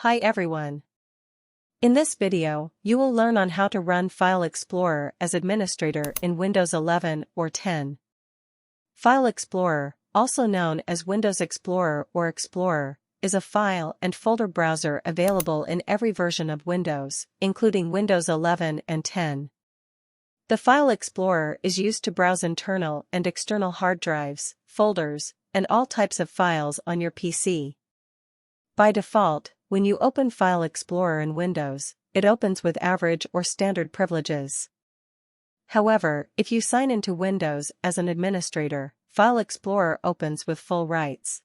Hi everyone. In this video, you will learn on how to run File Explorer as administrator in Windows 11 or 10. File Explorer, also known as Windows Explorer or Explorer, is a file and folder browser available in every version of Windows, including Windows 11 and 10. The File Explorer is used to browse internal and external hard drives, folders, and all types of files on your PC. By default, when you open File Explorer in Windows, it opens with average or standard privileges. However, if you sign into Windows as an administrator, File Explorer opens with full rights.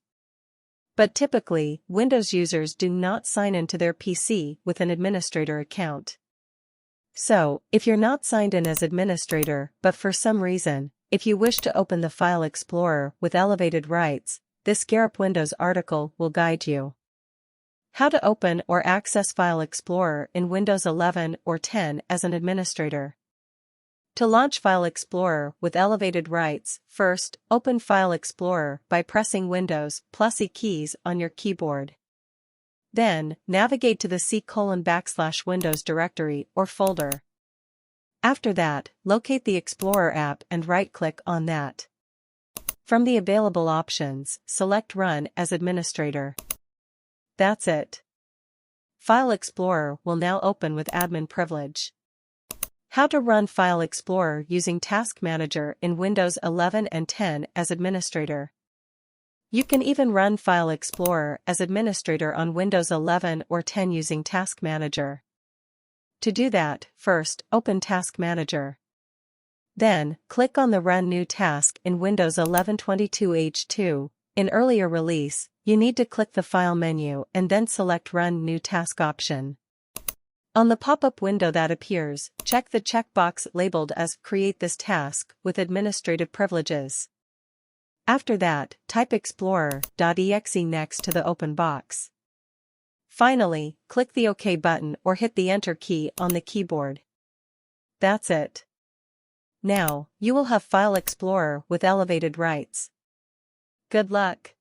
But typically, Windows users do not sign into their PC with an administrator account. So, if you're not signed in as administrator but for some reason, if you wish to open the File Explorer with elevated rights, this Garip Windows article will guide you. How to open or access File Explorer in Windows 11 or 10 as an administrator. To launch File Explorer with elevated rights, first, open File Explorer by pressing Windows +E keys on your keyboard. Then, navigate to the C:\Windows directory or folder. After that, locate the Explorer app and right-click on that. From the available options, select Run as Administrator. That's it. File Explorer will now open with admin privilege. How to run File Explorer using Task Manager in Windows 11 and 10 as administrator. You can even run File Explorer as administrator on Windows 11 or 10 using Task Manager. To do that, first, open Task Manager. Then, click on the Run New Task in Windows 11 22H2. In earlier release, you need to click the File menu and then select Run New Task option. On the pop-up window that appears, check the checkbox labeled as Create this task with administrative privileges. After that, type explorer.exe next to the open box. Finally, click the OK button or hit the Enter key on the keyboard. That's it. Now, you will have File Explorer with elevated rights. Good luck!